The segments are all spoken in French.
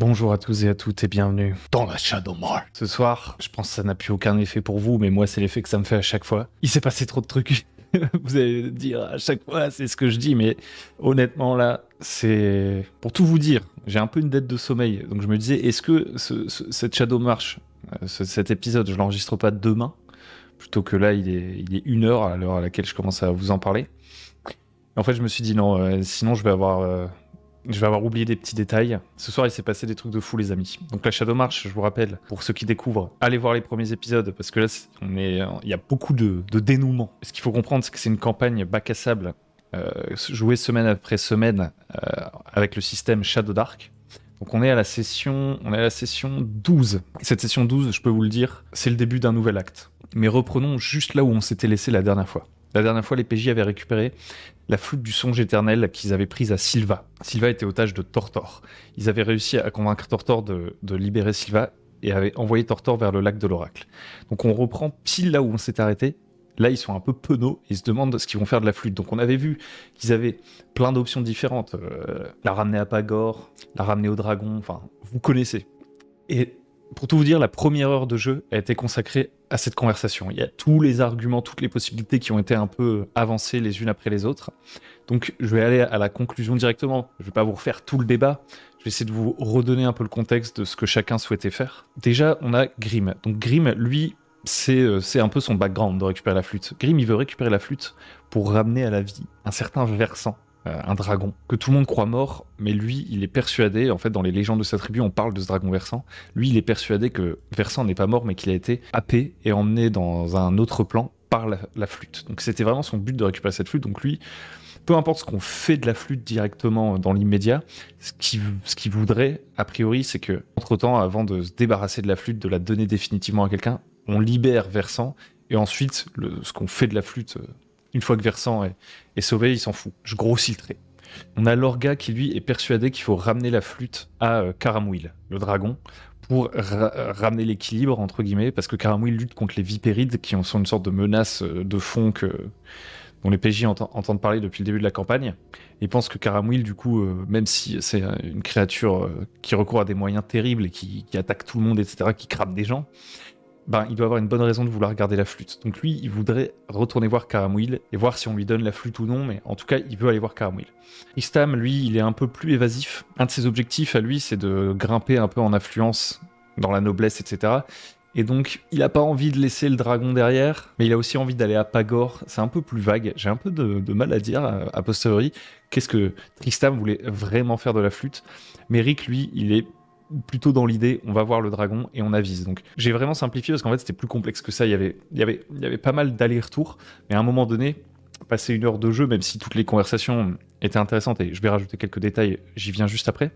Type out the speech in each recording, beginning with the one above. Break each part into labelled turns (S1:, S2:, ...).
S1: Bonjour à tous et à toutes et bienvenue dans la Shadowmar. Ce soir, je pense que ça n'a plus aucun effet pour vous, mais moi c'est l'effet que ça me fait à chaque fois. Il s'est passé trop de trucs. Vous allez dire à chaque fois c'est ce que je dis, mais honnêtement là, c'est... Pour tout vous dire, j'ai un peu une dette de sommeil, donc je me disais, est-ce que cette Shadowmar, cet épisode, je l'enregistre pas demain, plutôt que là il est 1 heure à l'heure à laquelle je commence à vous en parler. Et en fait je me suis dit non, sinon je vais avoir oublié des petits détails. Ce soir, il s'est passé des trucs de fou, les amis. Donc la Shadow March, je vous rappelle, pour ceux qui découvrent, allez voir les premiers épisodes, parce que là, il y a beaucoup de dénouements. Ce qu'il faut comprendre, c'est que c'est une campagne bac à sable, jouée semaine après semaine, avec le système Shadow Dark. Donc on est à la session 12. Cette session 12, je peux vous le dire, c'est le début d'un nouvel acte. Mais reprenons juste là où on s'était laissé la dernière fois. La dernière fois, les PJ avaient récupéré la flûte du songe éternel qu'ils avaient prise à Sylva. Sylva était otage de Tortor. Ils avaient réussi à convaincre Tortor de libérer Sylva et avaient envoyé Tortor vers le lac de l'Oracle. Donc on reprend pile là où on s'est arrêté. Là, ils sont un peu penauds et ils se demandent ce qu'ils vont faire de la flûte. Donc on avait vu qu'ils avaient plein d'options différentes. La ramener à Pagor, la ramener au dragon, enfin, vous connaissez. Et pour tout vous dire, la première heure de jeu a été consacrée à cette conversation. Il y a tous les arguments, toutes les possibilités qui ont été un peu avancées les unes après les autres. Donc je vais aller à la conclusion directement. Je ne vais pas vous refaire tout le débat. Je vais essayer de vous redonner un peu le contexte de ce que chacun souhaitait faire. Déjà, on a Grim. Donc Grim, lui, c'est un peu son background de récupérer la flûte. Grim, il veut récupérer la flûte pour ramener à la vie un certain Versant. Un dragon, que tout le monde croit mort, mais lui, il est persuadé, en fait, dans les légendes de sa tribu, on parle de ce dragon Versant, lui, il est persuadé que Versant n'est pas mort, mais qu'il a été happé et emmené dans un autre plan par la flûte. Donc c'était vraiment son but de récupérer cette flûte, donc lui, peu importe ce qu'on fait de la flûte directement dans l'immédiat, ce qu'il voudrait, a priori, c'est que, entre-temps, avant de se débarrasser de la flûte, de la donner définitivement à quelqu'un, on libère Versant, et ensuite, ce qu'on fait de la flûte... Une fois que Versant est sauvé, il s'en fout. Je grossis le trait. On a Lorga qui, lui, est persuadé qu'il faut ramener la flûte à Karamwil, le dragon, pour ramener l'équilibre, entre guillemets, parce que Karamwil lutte contre les vipérides, qui sont une sorte de menace de fond dont les PJ entendent parler depuis le début de la campagne. Et ils pensent que Karamwil, du coup, même si c'est une créature qui recourt à des moyens terribles et qui attaque tout le monde, etc., qui crame des gens, il doit avoir une bonne raison de vouloir garder la flûte. Donc lui, il voudrait retourner voir Karamwil et voir si on lui donne la flûte ou non, mais en tout cas, il veut aller voir Karamwil. Istam, lui, il est un peu plus évasif. Un de ses objectifs à lui, c'est de grimper un peu en affluence dans la noblesse, etc. Et donc, il a pas envie de laisser le dragon derrière, mais il a aussi envie d'aller à Pagor. C'est un peu plus vague. J'ai un peu de mal à dire, a posteriori, qu'est-ce que Tristam voulait vraiment faire de la flûte. Mais Rick, lui, il est plutôt dans l'idée, on va voir le dragon et on avise. Donc j'ai vraiment simplifié parce qu'en fait c'était plus complexe que ça. Il y avait pas mal d'allers-retours, mais à un moment donné, passer 1 heure de jeu, même si toutes les conversations étaient intéressantes, et je vais rajouter quelques détails, j'y viens juste après,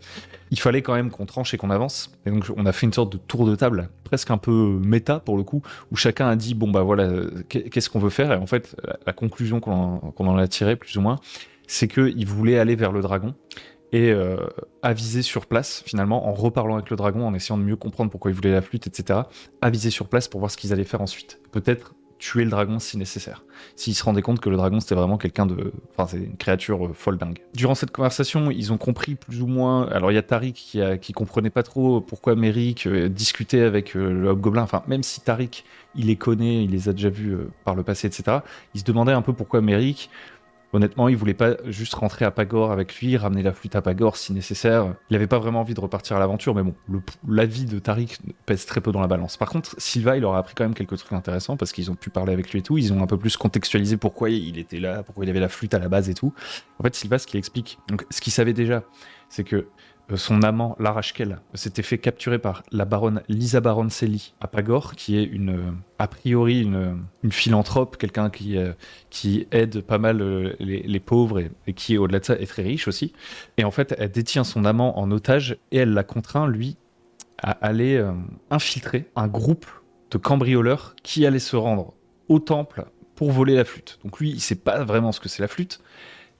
S1: il fallait quand même qu'on tranche et qu'on avance. Et donc on a fait une sorte de tour de table, presque un peu méta pour le coup, où chacun a dit, bon bah voilà, qu'est-ce qu'on veut faire. Et en fait, la conclusion qu'on en a tirée, plus ou moins, c'est qu'il voulait aller vers le dragon, et aviser sur place, finalement, en reparlant avec le dragon, en essayant de mieux comprendre pourquoi il voulait la flûte, etc. Aviser sur place pour voir ce qu'ils allaient faire ensuite. Peut-être tuer le dragon si nécessaire. S'ils se rendaient compte que le dragon, c'était vraiment quelqu'un de... Enfin, c'est une créature folle dingue. Durant cette conversation, ils ont compris plus ou moins... Alors, il y a Tariq qui comprenait pas trop pourquoi Merrick discutait avec le Hobgoblin. Enfin, même si Tariq, il les connaît, il les a déjà vus par le passé, etc., il se demandait un peu pourquoi Merrick... Honnêtement, il voulait pas juste rentrer à Pagor avec lui, ramener la flûte à Pagor si nécessaire. Il avait pas vraiment envie de repartir à l'aventure, mais bon, l'avis de Tariq pèse très peu dans la balance. Par contre, Sylva, il leur a appris quand même quelques trucs intéressants parce qu'ils ont pu parler avec lui et tout. Ils ont un peu plus contextualisé pourquoi il était là, pourquoi il avait la flûte à la base et tout. En fait, Sylva, ce qu'il explique, donc ce qu'il savait déjà, c'est que son amant, Larashkel, s'était fait capturer par la baronne Lisa Baroncelli à Pagor, qui est a priori une philanthrope, quelqu'un qui aide pas mal les pauvres et qui, au-delà de ça, est très riche aussi. Et en fait, elle détient son amant en otage et elle l'a contraint, lui, à aller infiltrer un groupe de cambrioleurs qui allaient se rendre au temple pour voler la flûte. Donc lui, il sait pas vraiment ce que c'est la flûte.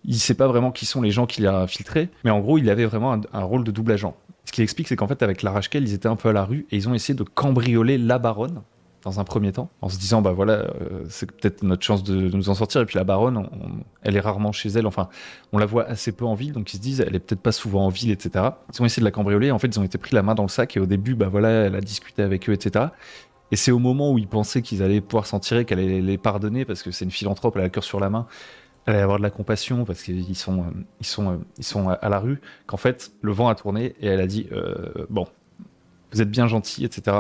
S1: Il sait pas vraiment qui sont les gens qu'il a infiltrés, mais en gros, il avait vraiment un rôle de double agent. Ce qu'il explique, c'est qu'en fait, avec la Rachkel, ils étaient un peu à la rue et ils ont essayé de cambrioler la baronne dans un premier temps, en se disant, bah voilà, c'est peut-être notre chance de nous en sortir. Et puis la baronne, elle est rarement chez elle, enfin, on la voit assez peu en ville, donc ils se disent, elle est peut-être pas souvent en ville, etc. Ils ont essayé de la cambrioler, en fait, ils ont été pris la main dans le sac, et au début, bah voilà, elle a discuté avec eux, etc. Et c'est au moment où ils pensaient qu'ils allaient pouvoir s'en tirer, qu'elle allait les pardonner, parce que c'est une philanthrope, elle a le cœur sur la main, elle allait avoir de la compassion, parce qu'ils sont à la rue, qu'en fait, le vent a tourné, et elle a dit, bon, vous êtes bien gentil, etc.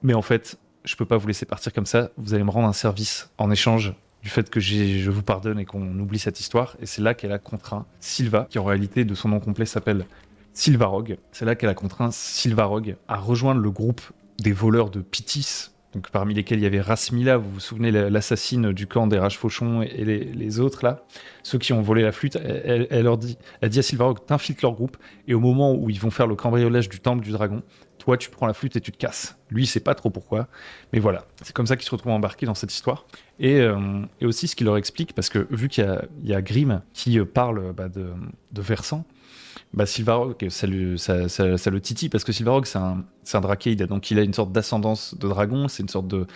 S1: Mais en fait, je peux pas vous laisser partir comme ça. Vous allez me rendre un service en échange du fait que je vous pardonne et qu'on oublie cette histoire. Et c'est là qu'elle a contraint Silva, qui en réalité de son nom complet s'appelle Silva Rogue. C'est là qu'elle a contraint Silva Rogue à rejoindre le groupe des voleurs de Pitis. Donc, parmi lesquels il y avait Rasmila, vous vous souvenez, l'assassine du camp des Rage-Fauchons et les autres là, ceux qui ont volé la flûte. Elle dit à Silva Rogue, t'infiltres leur groupe, et au moment où ils vont faire le cambriolage du temple du dragon, toi tu prends la flûte et tu te casses. Lui il sait pas trop pourquoi, mais voilà, c'est comme ça qu'il se retrouve embarqué dans cette histoire. Et aussi ce qu'il leur explique, parce que vu qu'il y a Grimm qui parle de Versant, bah Silvarog, ça le titille, parce que Silvarog, c'est un Drakeid, donc il a une sorte d'ascendance de dragon, c'est une sorte de...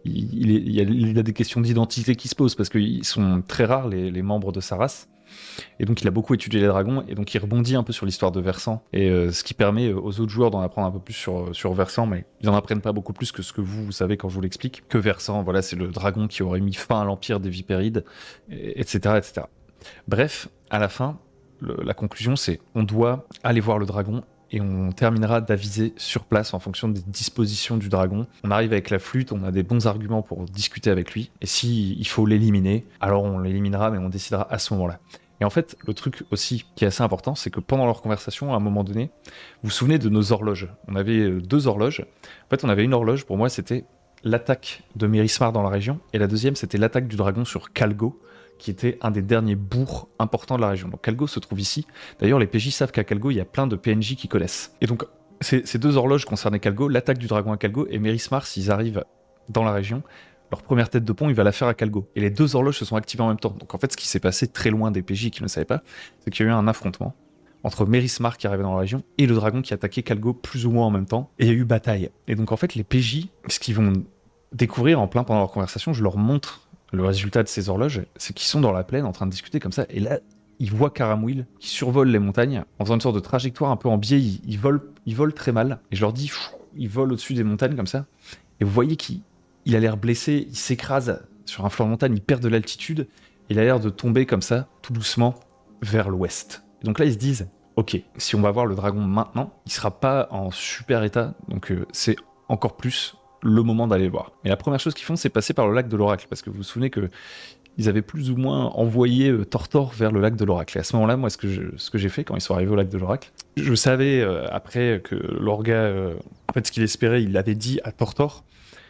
S1: Il a des questions d'identité qui se posent, parce qu'ils sont très rares, les membres de sa race, et donc il a beaucoup étudié les dragons, et donc il rebondit un peu sur l'histoire de Versant, et ce qui permet aux autres joueurs d'en apprendre un peu plus sur Versant, mais ils en apprennent pas beaucoup plus que ce que vous savez quand je vous l'explique, que Versant, voilà, c'est le dragon qui aurait mis fin à l'empire des Vipérides, etc., etc. Bref, à la fin, la conclusion, c'est on doit aller voir le dragon et on terminera d'aviser sur place en fonction des dispositions du dragon. On arrive avec la flûte, on a des bons arguments pour discuter avec lui, et si il faut l'éliminer, alors on l'éliminera, mais on décidera à ce moment-là. Et en fait, le truc aussi qui est assez important, c'est que pendant leur conversation, à un moment donné, vous vous souvenez de nos horloges. On avait 2 horloges. En fait, on avait une horloge, pour moi, c'était l'attaque de Mérismar dans la région, et la deuxième, c'était l'attaque du dragon sur Kalgo, qui était un des derniers bourgs importants de la région. Donc Kalgo se trouve ici. D'ailleurs, les PJ savent qu'à Kalgo, il y a plein de PNJ qui connaissent. Et donc, ces 2 horloges concernaient Kalgo, l'attaque du dragon à Kalgo, et Mérismar, s'ils arrivent dans la région, leur première tête de pont, il va la faire à Kalgo. Et les 2 horloges se sont activées en même temps. Donc en fait, ce qui s'est passé très loin des PJ qui ne le savaient pas, c'est qu'il y a eu un affrontement entre Mérismar qui arrivait dans la région et le dragon qui attaquait Kalgo plus ou moins en même temps. Et il y a eu bataille. Et donc en fait, les PJ, ce qu'ils vont découvrir en plein pendant leur conversation, je leur montre le résultat de ces horloges, c'est qu'ils sont dans la plaine en train de discuter comme ça, et là, ils voient Karamwill qui survole les montagnes en faisant une sorte de trajectoire un peu en biais. Ils volent très mal, et je leur dis, ils volent au-dessus des montagnes comme ça, et vous voyez qu'il a l'air blessé, il s'écrase sur un flanc de montagne, il perd de l'altitude, il a l'air de tomber comme ça, tout doucement, vers l'ouest. Et donc là, ils se disent, ok, si on va voir le dragon maintenant, il sera pas en super état, donc c'est encore plus le moment d'aller le voir. Mais la première chose qu'ils font, c'est passer par le lac de l'Oracle, parce que vous vous souvenez que ils avaient plus ou moins envoyé Tortor vers le lac de l'Oracle. Et à ce moment-là, moi, ce que j'ai fait quand ils sont arrivés au lac de l'Oracle, je savais après que l'Orga, en fait, ce qu'il espérait, il l'avait dit à Tortor,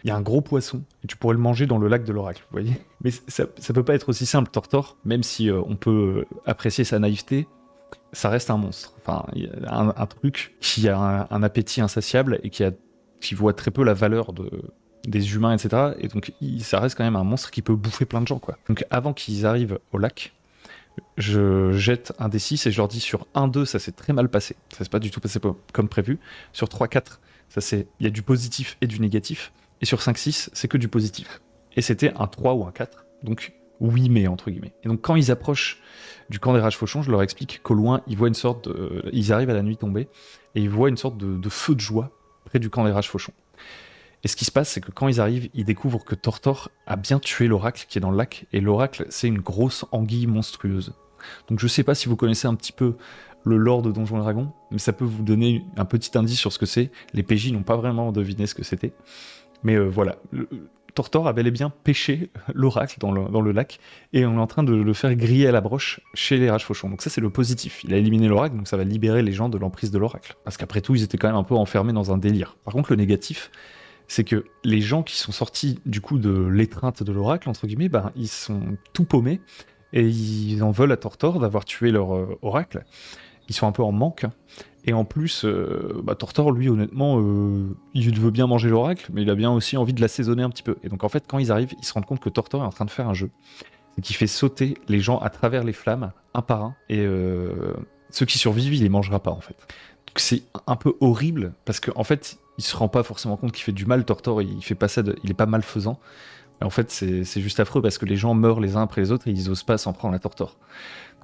S1: il y a un gros poisson, et tu pourrais le manger dans le lac de l'Oracle, vous voyez. Mais ça peut pas être aussi simple, Tortor, même si on peut apprécier sa naïveté, ça reste un monstre. Enfin, il y a un truc qui a un appétit insatiable et qui voit très peu la valeur des humains, etc. Et donc, ça reste quand même un monstre qui peut bouffer plein de gens, quoi. Donc, avant qu'ils arrivent au lac, je jette un D6 et je leur dis sur 1-2, ça s'est très mal passé. Ça s'est pas du tout passé comme prévu. Sur 3-4, il y a du positif et du négatif. Et sur 5-6, c'est que du positif. Et c'était un 3 ou un 4. Donc, oui, mais entre guillemets. Et donc, quand ils approchent du camp des Rage-Fauchons, je leur explique qu'au loin, ils voient une sorte ils arrivent à la nuit tombée et ils voient une sorte de feu de joie près du camp des Rage-Fauchons. Et ce qui se passe, c'est que quand ils arrivent, ils découvrent que Tortor a bien tué l'oracle qui est dans le lac, et l'oracle, c'est une grosse anguille monstrueuse. Donc je sais pas si vous connaissez un petit peu le lore de Donjons et Dragons, mais ça peut vous donner un petit indice sur ce que c'est. Les PJ n'ont pas vraiment deviné ce que c'était. Mais voilà, Tortor a bel et bien pêché l'oracle dans le lac, et on est en train de le faire griller à la broche chez les Rage-Fauchons. Donc ça, c'est le positif. Il a éliminé l'oracle, donc ça va libérer les gens de l'emprise de l'oracle. Parce qu'après tout, ils étaient quand même un peu enfermés dans un délire. Par contre, le négatif, c'est que les gens qui sont sortis du coup de l'étreinte de l'oracle, entre guillemets, ils sont tout paumés, et ils en veulent à Tortor d'avoir tué leur oracle. Ils sont un peu en manque. Et en plus, Tortor, lui, honnêtement, il veut bien manger l'oracle, mais il a bien aussi envie de l'assaisonner un petit peu. Et donc, en fait, quand ils arrivent, ils se rendent compte que Tortor est en train de faire un jeu. C'est qu'il fait sauter les gens à travers les flammes, un par un, et ceux qui survivent, il les mangera pas, en fait. Donc, c'est un peu horrible, parce qu'en fait, il se rend pas forcément compte qu'il fait du mal. Tortor, il fait pas ça, il est pas malfaisant. Et en fait, c'est juste affreux parce que les gens meurent les uns après les autres et ils osent pas s'en prendre à Tortor.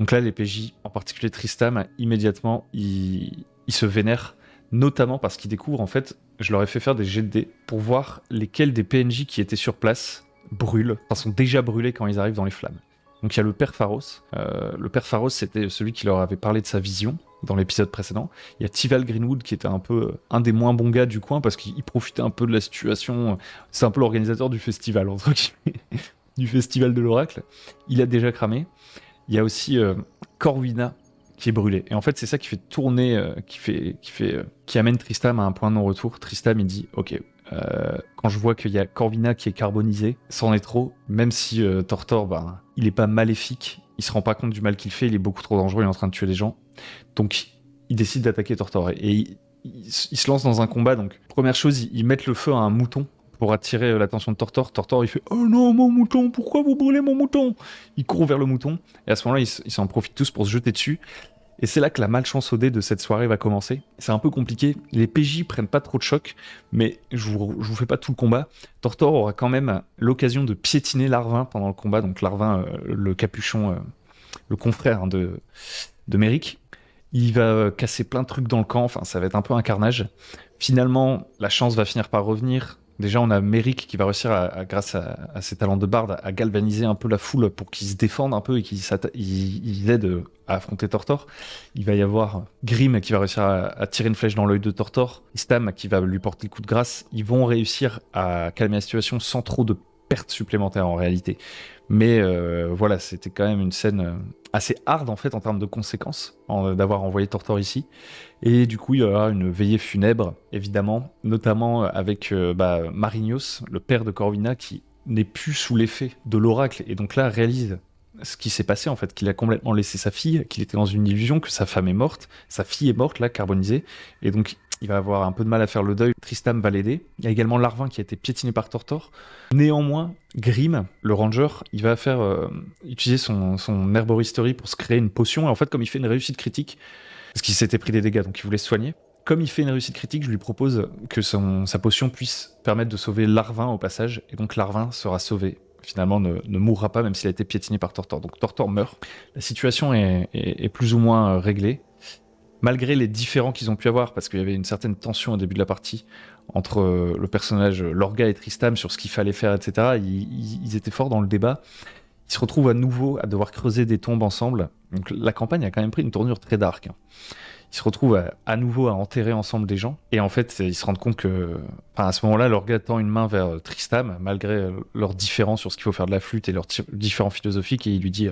S1: Donc là, les PJ, en particulier Tristam, immédiatement, ils se vénèrent, notamment parce qu'ils découvrent, en fait, je leur ai fait faire des jets de dés pour voir lesquels des PNJ qui étaient sur place brûlent, enfin sont déjà brûlés quand ils arrivent dans les flammes. Donc il y a le Père Pharos. Le Père Pharos, c'était celui qui leur avait parlé de sa vision dans l'épisode précédent. Il y a Tival Greenwood qui était un peu un des moins bons gars du coin parce qu'il profitait un peu de la situation. C'est un peu l'organisateur du festival, entre guillemets, du festival de l'Oracle. Il a déjà cramé. Il y a aussi Corwina qui est brûlé. Et en fait, c'est ça qui fait tourner, qui amène Tristam à un point de non-retour. Tristam, il dit, ok, quand je vois qu'il y a Corwina qui est carbonisé, c'en est trop. Même si Tortor, ben, il est pas maléfique, il se rend pas compte du mal qu'il fait, il est beaucoup trop dangereux, il est en train de tuer des gens. Donc, il décide d'attaquer Tortor. Et il se lance dans un combat. Donc, première chose, ils mettent le feu à un mouton pour attirer l'attention de Tortor. Tortor, il fait « Oh non, mon mouton, pourquoi vous brûlez mon mouton ?» Il court vers le mouton, et à ce moment-là, ils s'en profitent tous pour se jeter dessus. Et c'est là que la malchance au dé de cette soirée va commencer. C'est un peu compliqué, les PJ prennent pas trop de choc, mais je vous fais pas tout le combat. Tortor aura quand même l'occasion de piétiner Larvin pendant le combat, donc Larvin, le capuchon, le confrère de Méric. Il va casser plein de trucs dans le camp, enfin ça va être un peu un carnage. Finalement, la chance va finir par revenir. Déjà, on a Méric qui va réussir, grâce à ses talents de barde, à galvaniser un peu la foule pour qu'ils se défendent un peu et qu'ils aident à affronter Tortor. Il va y avoir Grim qui va réussir à tirer une flèche dans l'œil de Tortor. Stam qui va lui porter le coup de grâce. Ils vont réussir à calmer la situation sans trop de pertes supplémentaires en réalité. Mais voilà, c'était quand même une scène assez hard en fait en termes de conséquences d'avoir envoyé Tortor ici. Et du coup, il y aura une veillée funèbre, évidemment, notamment avec Marignos, le père de Corwina, qui n'est plus sous l'effet de l'oracle, et donc là réalise ce qui s'est passé en fait, qu'il a complètement laissé sa fille, qu'il était dans une illusion, que sa femme est morte, sa fille est morte là, carbonisée, et donc il va avoir un peu de mal à faire le deuil. Tristam va l'aider. Il y a également Larvin qui a été piétiné par Tortor. Néanmoins, Grim, le ranger, il va utiliser son herboristerie pour se créer une potion, et en fait, comme il fait une réussite critique, parce qu'il s'était pris des dégâts, donc il voulait se soigner. Comme il fait une réussite critique, je lui propose que sa potion puisse permettre de sauver Larvin au passage, et donc Larvin sera sauvé. Finalement, ne mourra pas, même s'il a été piétiné par Tortor. Donc Tortor meurt. La situation est plus ou moins réglée. Malgré les différends qu'ils ont pu avoir, parce qu'il y avait une certaine tension au début de la partie entre le personnage Lorga et Tristam sur ce qu'il fallait faire, etc. Ils étaient forts dans le débat. Ils se retrouvent à nouveau à devoir creuser des tombes ensemble. Donc la campagne a quand même pris une tournure très dark. Ils se retrouvent à nouveau à enterrer ensemble des gens. Et en fait, ils se rendent compte que, à ce moment-là, Lorga tend une main vers Tristam, malgré leurs différends sur ce qu'il faut faire de la flûte et leurs différents philosophiques, et il lui dit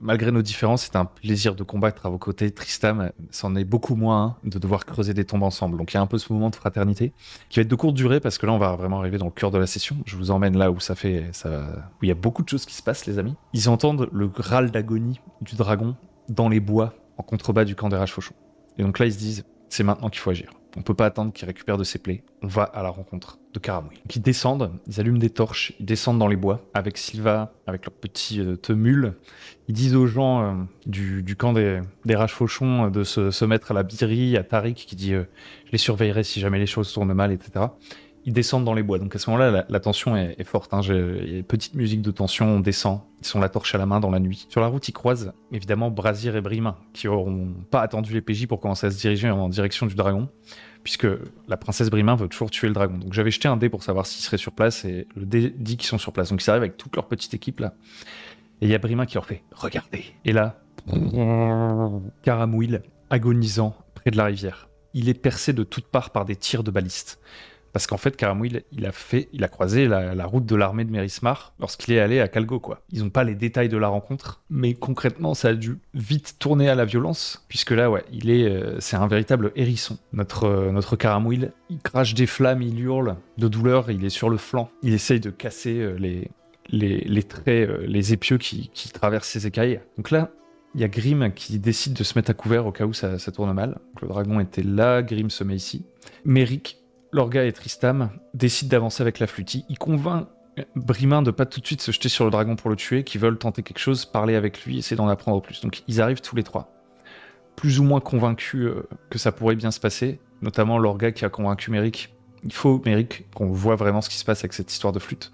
S1: malgré nos différences, c'est un plaisir de combattre à vos côtés. Tristam, c'en est beaucoup moins de devoir creuser des tombes ensemble. Donc il y a un peu ce moment de fraternité qui va être de courte durée, parce que là, on va vraiment arriver dans le cœur de la session. Je vous emmène là où où il y a beaucoup de choses qui se passent, les amis. Ils entendent le râle d'agonie du dragon dans les bois, en contrebas du camp des Rage-Fauchons. Et donc là, ils se disent, c'est maintenant qu'il faut agir. On peut pas attendre qu'il récupère de ses plaies. On va à la rencontre de Karamouil. Donc ils descendent, ils allument des torches, ils descendent dans les bois, avec Sylva, avec leur petit temule. Ils disent aux gens du camp des Rage-Fauchons de se mettre à la birie, à Tariq qui dit je les surveillerai si jamais les choses tournent mal, etc. Ils descendent dans les bois. Donc à ce moment-là, la tension est forte. Il y a une petite musique de tension, on descend. Ils sont la torche à la main dans la nuit. Sur la route, ils croisent évidemment Brazier et Brimain, qui n'auront pas attendu les PJ pour commencer à se diriger en direction du dragon, puisque la princesse Brimain veut toujours tuer le dragon. Donc j'avais jeté un dé pour savoir s'ils seraient sur place, et le dé dit qu'ils sont sur place. Donc ils arrivent avec toute leur petite équipe là. Et il y a Brimain qui leur fait « Regardez !» Et là, Karamouil, agonisant près de la rivière. Il est percé de toutes parts par des tirs de balistes. Parce qu'en fait, Karamouil, il a croisé la route de l'armée de Mérismar lorsqu'il est allé à Calgo, quoi. Ils n'ont pas les détails de la rencontre, mais concrètement, ça a dû vite tourner à la violence, puisque là, ouais, c'est un véritable hérisson. Notre Karamouil, il crache des flammes, il hurle de douleur, il est sur le flanc. Il essaye de casser les traits, les épieux qui traversent ses écailles. Donc là, il y a Grim qui décide de se mettre à couvert au cas où ça tourne mal. Donc le dragon était là, Grim se met ici. Méric, Lorga et Tristam décident d'avancer avec la flûte. Il convainc Brimain de pas tout de suite se jeter sur le dragon pour le tuer, qu'ils veulent tenter quelque chose, parler avec lui, essayer d'en apprendre plus. Donc ils arrivent tous les trois. plus ou moins convaincus que ça pourrait bien se passer, notamment Lorga qui a convaincu Merrick. Il faut, Merrick, qu'on voit vraiment ce qui se passe avec cette histoire de flûte.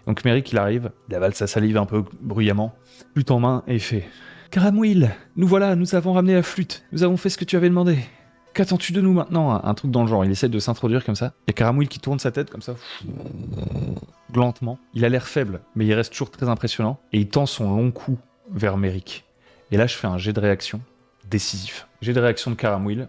S1: Donc Merrick, il arrive, il avale sa salive un peu bruyamment, flûte en main, et il fait « Caramouille, nous voilà, nous avons ramené la flûte, nous avons fait ce que tu avais demandé. Qu'attends-tu de nous maintenant ?» Un truc dans le genre, il essaie de s'introduire comme ça. Il y a Caramouille qui tourne sa tête comme ça, lentement. Il a l'air faible, mais il reste toujours très impressionnant, et il tend son long cou vers Merrick. Et là, je fais un jet de réaction décisif. Jet de réaction de Caramouille.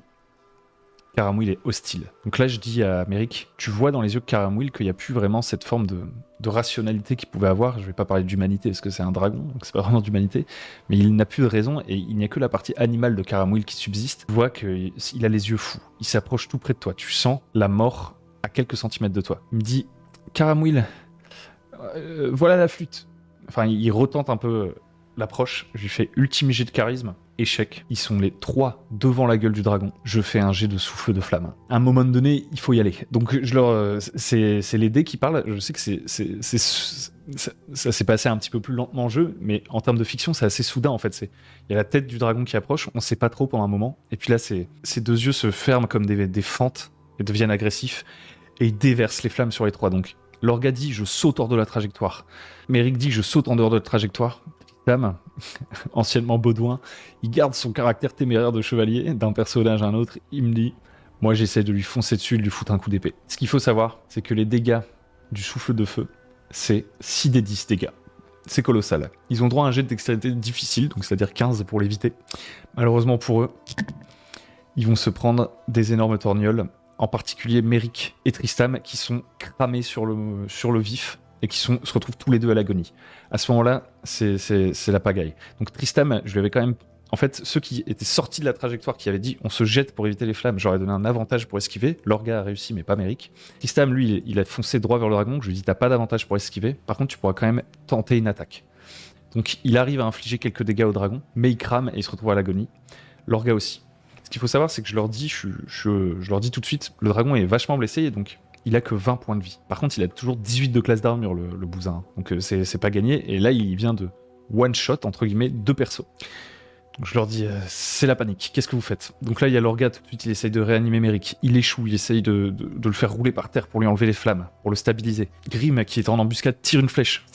S1: Caramouille est hostile. Donc là, je dis à Merrick, tu vois dans les yeux de Caramouille qu'il n'y a plus vraiment cette forme de rationalité qu'il pouvait avoir. Je vais pas parler d'humanité parce que c'est un dragon, donc c'est pas vraiment d'humanité. Mais il n'a plus de raison et il n'y a que la partie animale de Caramouille qui subsiste. Tu vois qu'il a les yeux fous. Il s'approche tout près de toi. Tu sens la mort à quelques centimètres de toi. Il me dit, Caramouille, voilà la flûte. Enfin, il retente un peu l'approche. Je lui fais ultime jet de charisme. Échec. Ils sont les 3 devant la gueule du dragon. Je fais un jet de souffle de flamme. À un moment donné, il faut y aller. Donc c'est les dés qui parlent. Je sais que ça s'est passé un petit peu plus lentement en jeu, mais en termes de fiction, c'est assez soudain en fait. Il y a la tête du dragon qui approche, on sait pas trop pendant un moment, et puis là, ses deux yeux se ferment comme des fentes et deviennent agressifs, et il déverse les flammes sur les 3. Donc Lorga dit, je saute hors de la trajectoire. Merrick dit, je saute en dehors de la trajectoire. Tristam, anciennement Baudouin, il garde son caractère téméraire de chevalier d'un personnage à un autre. Il me dit, moi j'essaie de lui foncer dessus, de lui foutre un coup d'épée. Ce qu'il faut savoir, c'est que les dégâts du souffle de feu, c'est 6 des 10 dégâts. C'est colossal. Ils ont droit à un jet de dextérité difficile, donc c'est-à-dire 15 pour l'éviter. Malheureusement pour eux, ils vont se prendre des énormes torgnoles, en particulier Merrick et Tristam, qui sont cramés sur le vif, et qui se retrouvent tous les deux à l'agonie. À ce moment-là, c'est la pagaille. Donc Tristam, je lui avais quand même... En fait, ceux qui étaient sortis de la trajectoire, qui avaient dit « on se jette pour éviter les flammes », j'aurais donné un avantage pour esquiver. Lorga a réussi, mais pas Merrick. Tristam, lui, il a foncé droit vers le dragon. Je lui ai dit « t'as pas d'avantage pour esquiver. Par contre, tu pourras quand même tenter une attaque ». Donc il arrive à infliger quelques dégâts au dragon, mais il crame et il se retrouve à l'agonie. Lorga aussi. Ce qu'il faut savoir, c'est que je leur dis tout de suite, le dragon est vachement blessé, et donc... il a que 20 points de vie. Par contre, il a toujours 18 de classe d'armure, le bousin. Donc c'est pas gagné. Et là, il vient de one-shot, entre guillemets, 2 persos. Donc je leur dis, c'est la panique. Qu'est-ce que vous faites? Donc là, il y a Lorga, tout de suite, il essaye de réanimer Merrick. Il échoue, il essaye de le faire rouler par terre pour lui enlever les flammes, pour le stabiliser. Grim, qui est en embuscade, tire une flèche.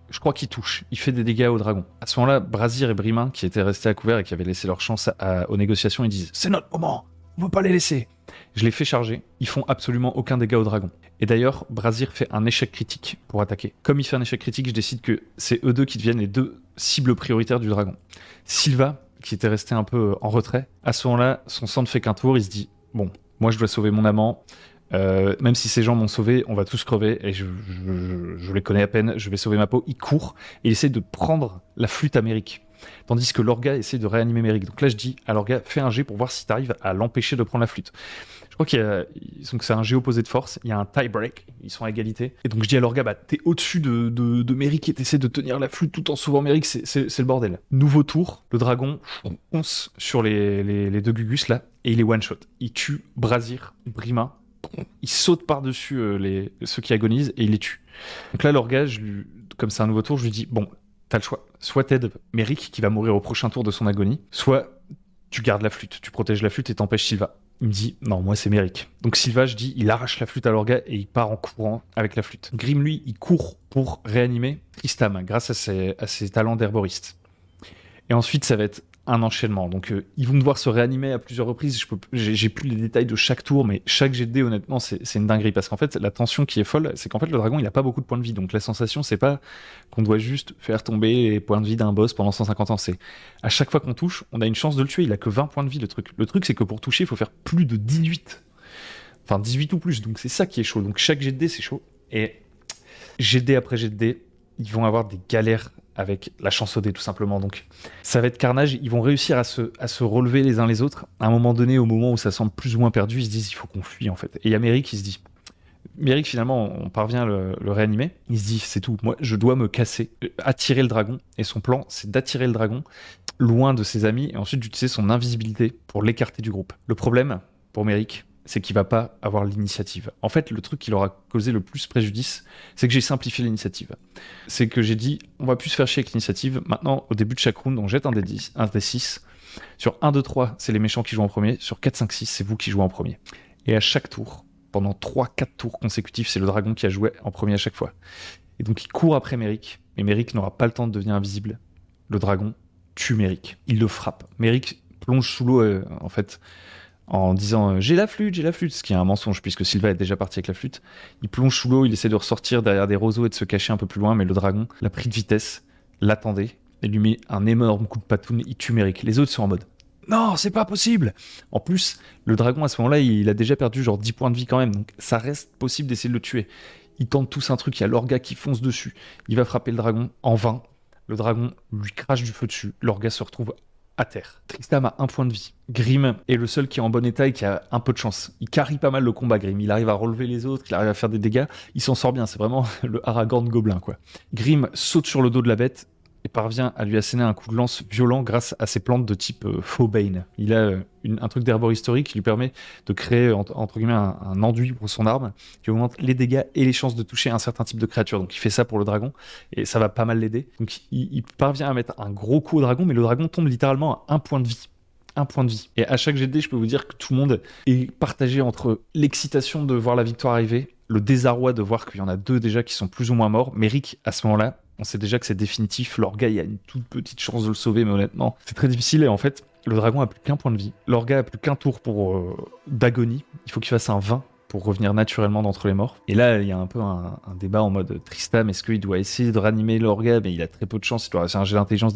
S1: Je crois qu'il touche. Il fait des dégâts au dragon. À ce moment-là, Brazir et Brimin, qui étaient restés à couvert et qui avaient laissé leur chance aux négociations, ils disent, c'est notre moment, on peut pas les laisser. Je les fais charger, ils font absolument aucun dégât au dragon. Et d'ailleurs, Brazir fait un échec critique pour attaquer. Comme il fait un échec critique, je décide que c'est eux deux qui deviennent les 2 cibles prioritaires du dragon. Silva, qui était resté un peu en retrait, à ce moment-là, son sang ne fait qu'un tour, il se dit « Bon, moi je dois sauver mon amant, même si ces gens m'ont sauvé, on va tous crever, et je les connais à peine, je vais sauver ma peau. » Il court, et il essaie de prendre la flûte à Merrick. Tandis que Lorga essaie de réanimer Merrick. Donc là, je dis à Lorga, fais un jet pour voir si tu arrives à l'empêcher de prendre la flûte. Je crois que c'est un jet opposé de force, il y a un tie-break, ils sont à égalité. Et donc je dis à Lorga, bah t'es au-dessus de Merrick et t'essaies de tenir la flûte tout en sauvant Merrick, c'est le bordel. Nouveau tour, le dragon fonce sur les 2 Gugus là, et il est one-shot. Il tue Brazir, Brima, il saute par-dessus ceux qui agonisent et il les tue. Donc là, Lorga, comme c'est un nouveau tour, je lui dis, bon, t'as le choix. Soit t'aides Merrick, qui va mourir au prochain tour de son agonie, soit tu gardes la flûte, tu protèges la flûte et t'empêches Silva. Il me dit, non, moi c'est Merrick. Donc Silva, je dis, il arrache la flûte à Lorga et il part en courant avec la flûte. Grim, lui, il court pour réanimer Tristam, grâce à ses talents d'herboriste. Et ensuite, ça va être un enchaînement. Donc ils vont devoir se réanimer à plusieurs reprises. J'ai plus les détails de chaque tour, mais chaque jet de dés, honnêtement, c'est une dinguerie. Parce qu'en fait, la tension qui est folle, c'est qu'en fait, le dragon, il a pas beaucoup de points de vie. Donc la sensation, c'est pas qu'on doit juste faire tomber les points de vie d'un boss pendant 150 ans. C'est à chaque fois qu'on touche, on a une chance de le tuer. Il a que 20 points de vie, le truc. Le truc, c'est que pour toucher, il faut faire plus de 18. Enfin, 18 ou plus. Donc c'est ça qui est chaud. Donc chaque jet de dés, c'est chaud. Et jet de dés après jet de dés, ils vont avoir des galères avec la chance au dé, tout simplement. Donc ça va être carnage. Ils vont réussir à se relever les uns les autres. À un moment donné, au moment où ça semble plus ou moins perdu, ils se disent il faut qu'on fuit en fait. Et il y a Merrick qui se dit, Merrick finalement on parvient à le réanimer. Il se dit c'est tout, moi je dois me casser, attirer le dragon. Et son plan c'est d'attirer le dragon loin de ses amis et ensuite d'utiliser son invisibilité pour l'écarter du groupe. Le problème pour Merrick, c'est qu'il va pas avoir l'initiative. En fait, le truc qui leur a causé le plus préjudice, c'est que j'ai simplifié l'initiative. C'est que j'ai dit, on va plus se faire chier avec l'initiative. Maintenant, au début de chaque round, on jette un des 6. Sur 1, 2, 3, c'est les méchants qui jouent en premier. Sur 4, 5, 6, c'est vous qui jouez en premier. Et à chaque tour, pendant 3-4 tours consécutifs, c'est le dragon qui a joué en premier à chaque fois. Et donc il court après Méric, mais Méric n'aura pas le temps de devenir invisible. Le dragon tue Méric. Il le frappe. Méric plonge sous l'eau, en fait, en disant j'ai la flûte, ce qui est un mensonge puisque Sylvain est déjà parti avec la flûte. Il plonge sous l'eau, il essaie de ressortir derrière des roseaux et de se cacher un peu plus loin, mais le dragon l'a pris de vitesse, l'attendait, et lui met un énorme coup de patoune, il tue Méric. Les autres sont en mode non, c'est pas possible. En plus, le dragon à ce moment-là, il a déjà perdu genre 10 points de vie quand même, donc ça reste possible d'essayer de le tuer. Ils tentent tous un truc, il y a l'orga qui fonce dessus, il va frapper le dragon, en vain. Le dragon lui crache du feu dessus, l'orga se retrouve à terre. Tristam a 1 point de vie. Grim est le seul qui est en bon état et qui a un peu de chance. Il carry pas mal le combat, Grim. Il arrive à relever les autres, il arrive à faire des dégâts. Il s'en sort bien, c'est vraiment le Aragorn gobelin, quoi. Grim saute sur le dos de la bête et parvient à lui asséner un coup de lance violent grâce à ses plantes de type faux Bane. Il a un truc d'herboristerie qui lui permet de créer entre guillemets un enduit pour son arme qui augmente les dégâts et les chances de toucher un certain type de créature. Donc il fait ça pour le dragon et ça va pas mal l'aider. Donc il parvient à mettre un gros coup au dragon, mais le dragon tombe littéralement à 1 point de vie. 1 point de vie. Et à chaque jet de dés, je peux vous dire que tout le monde est partagé entre l'excitation de voir la victoire arriver, le désarroi de voir qu'il y en a 2 déjà qui sont plus ou moins morts. Mais Rick, à ce moment-là, on sait déjà que c'est définitif. L'orga, il y a une toute petite chance de le sauver, mais honnêtement, c'est très difficile. Et en fait, le dragon a plus qu'un point de vie. L'orga a plus qu'un tour d'agonie. Il faut qu'il fasse un 20 pour revenir naturellement d'entre les morts. Et là, il y a un peu un débat en mode Tristam, est-ce qu'il doit essayer de ranimer l'orga, mais il a très peu de chance, il doit faire un jet d'intelligence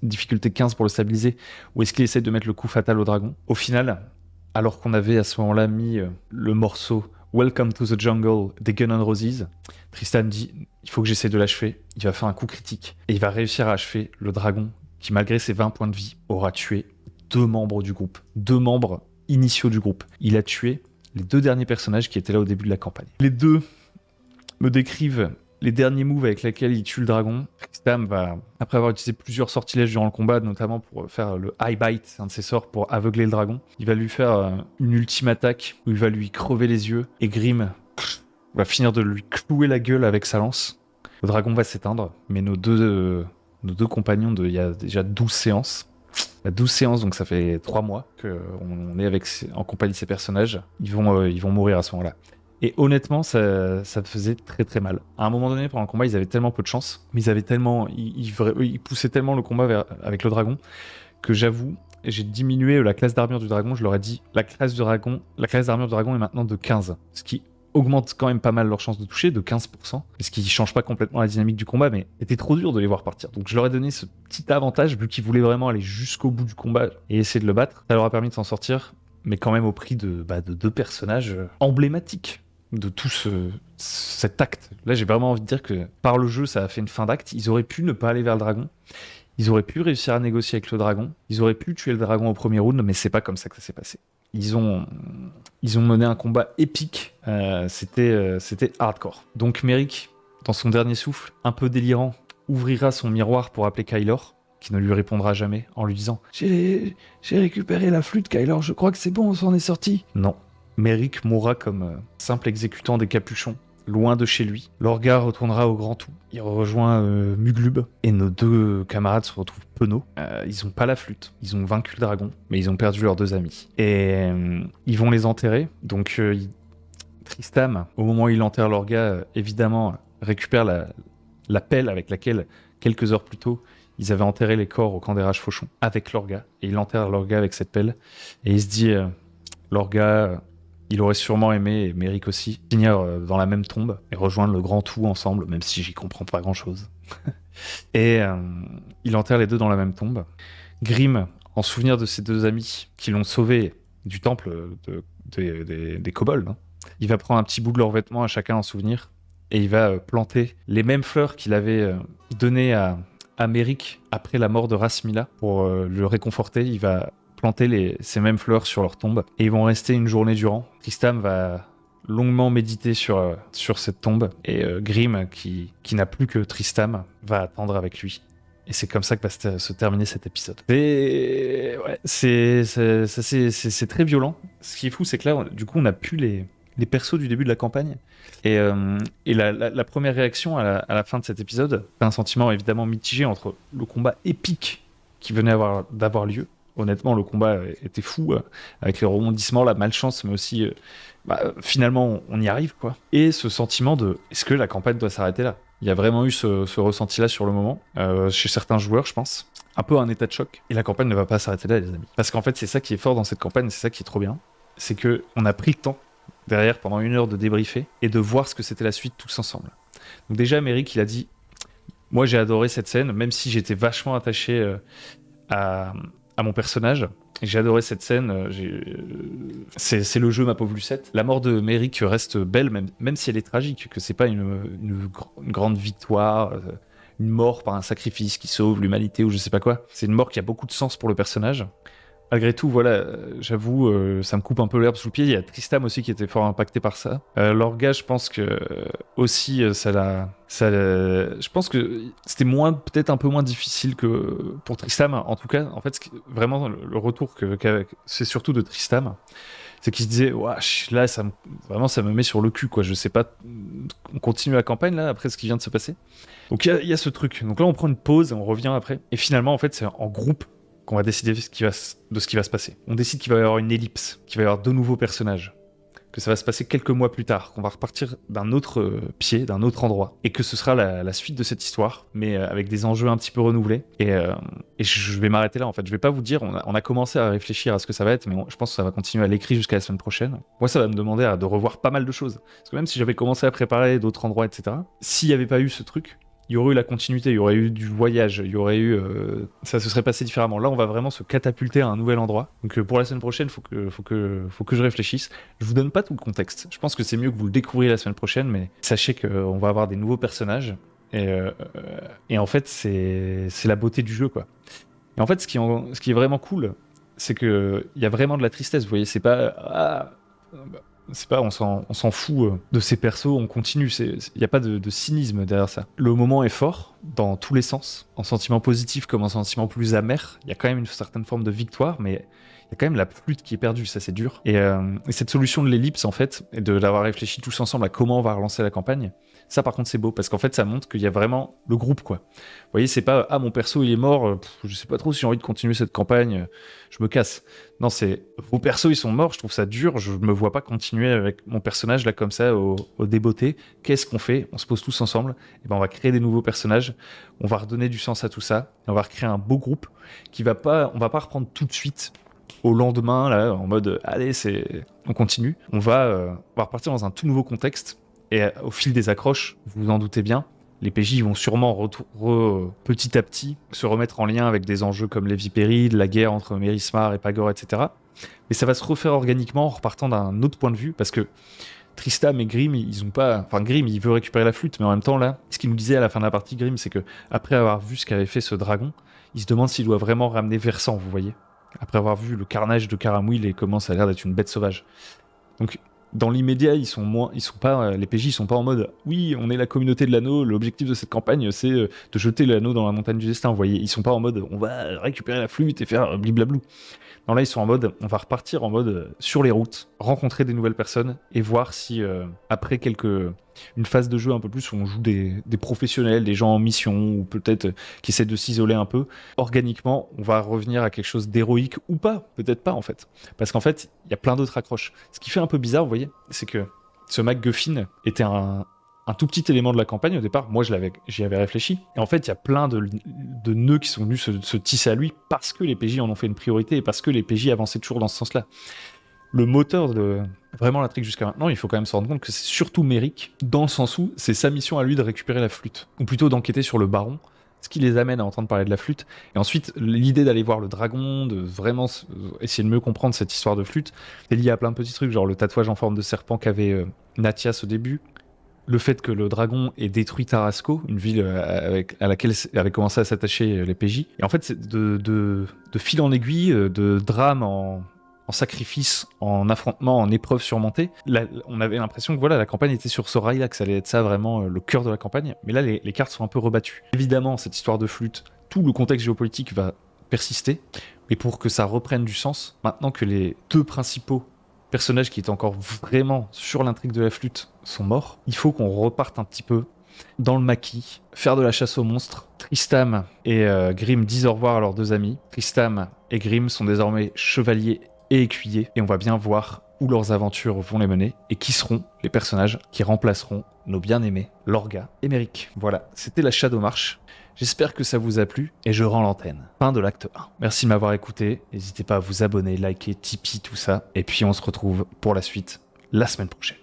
S1: difficulté 15 pour le stabiliser, ou est-ce qu'il essaie de mettre le coup fatal au dragon? Au final, alors qu'on avait à ce moment-là mis le morceau Welcome to the Jungle des Guns N' Roses, Tristan dit il faut que j'essaie de l'achever. Il va faire un coup critique et il va réussir à achever le dragon qui, malgré ses 20 points de vie, aura tué 2 membres du groupe, 2 membres initiaux du groupe. Il a tué les 2 derniers personnages qui étaient là au début de la campagne. Les 2 me décrivent les derniers moves avec lesquels il tue le dragon. Tristam va, après avoir utilisé plusieurs sortilèges durant le combat, notamment pour faire le Eye Bite, un de ses sorts pour aveugler le dragon, il va lui faire une ultime attaque où il va lui crever les yeux et Grim va finir de lui clouer la gueule avec sa lance. Le dragon va s'éteindre, mais nos deux compagnons, il y a déjà 12 séances. Il y a 12 séances, donc ça fait 3 mois qu'on est en compagnie de ces personnages. Ils vont mourir à ce moment-là. Et honnêtement, ça me faisait très très mal. À un moment donné, pendant le combat, ils avaient tellement peu de chance, mais ils poussaient tellement le combat avec le dragon, que j'avoue, j'ai diminué la classe d'armure du dragon. Je leur ai dit, la classe d'armure du dragon est maintenant de 15, ce qui augmente quand même pas mal leur chance de toucher, de 15%, ce qui change pas complètement la dynamique du combat, mais c'était trop dur de les voir partir. Donc je leur ai donné ce petit avantage, vu qu'ils voulaient vraiment aller jusqu'au bout du combat et essayer de le battre. Ça leur a permis de s'en sortir, mais quand même au prix de 2 personnages emblématiques de tout cet acte. Là, j'ai vraiment envie de dire que par le jeu, ça a fait une fin d'acte. Ils auraient pu ne pas aller vers le dragon. Ils auraient pu réussir à négocier avec le dragon. Ils auraient pu tuer le dragon au premier round, mais c'est pas comme ça que ça s'est passé. Ils ont mené un combat épique. C'était hardcore. Donc Méric, dans son dernier souffle, un peu délirant, ouvrira son miroir pour appeler Kylor, qui ne lui répondra jamais, en lui disant « J'ai récupéré la flûte, Kylor, je crois que c'est bon, on s'en est sorti. » Non. Méric mourra comme simple exécutant des capuchons, loin de chez lui. L'orga retournera au Grand Tout. Il rejoint Muglub et nos 2 camarades se retrouvent penauds. Ils ont pas la flûte. Ils ont vaincu le dragon, mais ils ont perdu leurs 2 amis. Et ils vont les enterrer. Donc Tristam, au moment où il enterre l'orga, évidemment, récupère la pelle avec laquelle, quelques heures plus tôt, ils avaient enterré les corps au camp des Rages-Fauchons avec l'orga. Et il enterre l'orga avec cette pelle. Et il se dit, l'orga... il aurait sûrement aimé, et Méric aussi, finir dans la même tombe et rejoindre le Grand Tout ensemble, même si j'y comprends pas grand-chose. Et il enterre les 2 dans la même tombe. Grim, en souvenir de ses 2 amis qui l'ont sauvé du temple des kobolds, hein, il va prendre un petit bout de leurs vêtements à chacun en souvenir et il va planter les mêmes fleurs qu'il avait données à Méric après la mort de Rasmila pour le réconforter. Il va planter ces mêmes fleurs sur leur tombe et ils vont rester une journée durant. Tristam va longuement méditer sur cette tombe et Grim, qui n'a plus que Tristam, va attendre avec lui. Et c'est comme ça que va se terminer cet épisode. Et ouais, c'est très violent. Ce qui est fou, c'est que là, du coup, on a plus les persos du début de la campagne. Et la première réaction à la fin de cet épisode, c'est un sentiment évidemment mitigé entre le combat épique qui venait d'avoir lieu, honnêtement, le combat était fou, avec les rebondissements, la malchance, mais aussi, finalement, on y arrive, quoi. Et ce sentiment de, est-ce que la campagne doit s'arrêter là? Il y a vraiment eu ce ressenti-là sur le moment, chez certains joueurs, je pense. Un peu un état de choc. Et la campagne ne va pas s'arrêter là, les amis. Parce qu'en fait, c'est ça qui est fort dans cette campagne, c'est ça qui est trop bien. C'est qu'on a pris le temps, derrière, pendant 1 heure, de débriefer et de voir ce que c'était la suite tous ensemble. Donc déjà, Méric, il a dit, moi j'ai adoré cette scène, même si j'étais vachement attaché à mon personnage. J'ai adoré cette scène. C'est le jeu, ma pauvre Lucette. La mort de Méric reste belle, même si elle est tragique, que c'est pas une grande victoire, une mort par un sacrifice qui sauve l'humanité ou je sais pas quoi. C'est une mort qui a beaucoup de sens pour le personnage. Malgré tout, voilà, j'avoue, ça me coupe un peu l'herbe sous le pied. Il y a Tristam aussi qui était fort impacté par ça. Lorga, je pense que aussi, je pense que c'était peut-être un peu moins difficile que pour Tristam. En tout cas, en fait, vraiment, le retour c'est surtout de Tristam, c'est qu'il se disait, wesh, là, vraiment, ça me met sur le cul, quoi. Je sais pas, on continue la campagne, là, après ce qui vient de se passer. Donc, il y a ce truc. Donc là, on prend une pause et on revient après. Et finalement, en fait, c'est en groupe qu'on va décider de ce qui va se passer. On décide qu'il va y avoir une ellipse, qu'il va y avoir 2 nouveaux personnages, que ça va se passer quelques mois plus tard, qu'on va repartir d'un autre pied, d'un autre endroit, et que ce sera la suite de cette histoire, mais avec des enjeux un petit peu renouvelés. Et je vais m'arrêter là, en fait. Je vais pas vous dire, on a commencé à réfléchir à ce que ça va être, mais je pense que ça va continuer à l'écrit jusqu'à la semaine prochaine. Moi, ça va me demander de revoir pas mal de choses. Parce que même si j'avais commencé à préparer d'autres endroits, etc., s'il n'y avait pas eu ce truc, il y aurait eu la continuité, il y aurait eu du voyage, il y aurait eu... ça se serait passé différemment. Là, on va vraiment se catapulter à un nouvel endroit. Donc pour la semaine prochaine, faut que je réfléchisse. Je vous donne pas tout le contexte. Je pense que c'est mieux que vous le découvriez la semaine prochaine, mais sachez qu'on va avoir des nouveaux personnages. Et en fait, c'est la beauté du jeu, quoi. Et en fait, ce qui est vraiment cool, c'est qu'il y a vraiment de la tristesse, vous voyez, c'est pas... on s'en fout de ces persos, on continue. Il n'y a pas de cynisme derrière ça. Le moment est fort, dans tous les sens, en sentiment positif comme en sentiment plus amer. Il y a quand même une certaine forme de victoire, mais il y a quand même la flûte qui est perdue, ça c'est dur. Et cette solution de l'ellipse, en fait, et de l'avoir réfléchi tous ensemble à comment on va relancer la campagne, ça par contre c'est beau, parce qu'en fait ça montre qu'il y a vraiment le groupe, quoi. Vous voyez, c'est pas « Ah, mon perso il est mort, je sais pas trop si j'ai envie de continuer cette campagne, je me casse ». Non, c'est vos persos ils sont morts, je trouve ça dur, je me vois pas continuer avec mon personnage là comme ça au débeauté. Qu'est-ce qu'on fait? On se pose tous ensemble, et ben on va créer des nouveaux personnages, on va redonner du sens à tout ça, et on va recréer un beau groupe on va pas reprendre tout de suite au lendemain là en mode allez on continue. On va repartir dans un tout nouveau contexte, et au fil des accroches, vous vous en doutez bien, les PJ vont sûrement petit à petit se remettre en lien avec des enjeux comme les Vipérides, la guerre entre Mérismar et Pagor, etc. Mais ça va se refaire organiquement en repartant d'un autre point de vue, parce que Tristam et Grim, ils ont pas... Enfin, Grim, il veut récupérer la flûte, mais en même temps, là, ce qu'il nous disait à la fin de la partie, Grim, c'est que après avoir vu ce qu'avait fait ce dragon, il se demande s'il doit vraiment ramener Versant, vous voyez. Après avoir vu le carnage de Karamouil et comment ça a l'air d'être une bête sauvage. Donc, dans l'immédiat, les PJ, ils sont pas en mode oui, on est la communauté de l'anneau, l'objectif de cette campagne, c'est de jeter l'anneau dans la montagne du destin, vous voyez. Ils sont pas en mode on va récupérer la flûte et faire bliblablou. Non, là, ils sont en mode, on va repartir en mode sur les routes, rencontrer des nouvelles personnes et voir si, après une phase de jeu un peu plus où on joue des professionnels, des gens en mission ou peut-être qui essaient de s'isoler un peu, organiquement, on va revenir à quelque chose d'héroïque ou pas, peut-être pas en fait. Parce qu'en fait, il y a plein d'autres accroches. Ce qui fait un peu bizarre, vous voyez, c'est que ce MacGuffin était un tout petit élément de la campagne au départ. Moi, j'y avais réfléchi. Et en fait, il y a plein de nœuds qui sont venus se tisser à lui parce que les PJ en ont fait une priorité et parce que les PJ avançaient toujours dans ce sens-là. Le moteur de vraiment l'intrigue jusqu'à maintenant, il faut quand même se rendre compte que c'est surtout Méric, dans le sens où c'est sa mission à lui de récupérer la flûte, ou plutôt d'enquêter sur le baron, ce qui les amène à entendre parler de la flûte. Et ensuite, l'idée d'aller voir le dragon, de vraiment essayer de mieux comprendre cette histoire de flûte, c'est lié à plein de petits trucs, genre le tatouage en forme de serpent qu'avait Nathias au début, le fait que le dragon ait détruit Tarasco, une ville à laquelle avaient commencé à s'attacher les PJ. Et en fait, c'est de fil en aiguille, de drame en sacrifice, en affrontement, en épreuve surmontée. Là, on avait l'impression que voilà, la campagne était sur ce rail-là, que ça allait être ça vraiment le cœur de la campagne. Mais là, les cartes sont un peu rebattues. Évidemment, cette histoire de flûte, tout le contexte géopolitique va persister. Mais pour que ça reprenne du sens, maintenant que les 2 principaux personnages qui étaient encore vraiment sur l'intrigue de la flûte sont morts, il faut qu'on reparte un petit peu dans le maquis, faire de la chasse aux monstres. Tristam et Grimm disent au revoir à leurs deux amis. Tristam et Grimm sont désormais chevaliers et écuyers, et on va bien voir où leurs aventures vont les mener, et qui seront les personnages qui remplaceront nos bien-aimés Lorga et Merrick. Voilà, c'était la Shadow March. J'espère que ça vous a plu, et je rends l'antenne. Fin de l'acte 1. Merci de m'avoir écouté, n'hésitez pas à vous abonner, liker, Tipeee, tout ça, et puis on se retrouve pour la suite la semaine prochaine.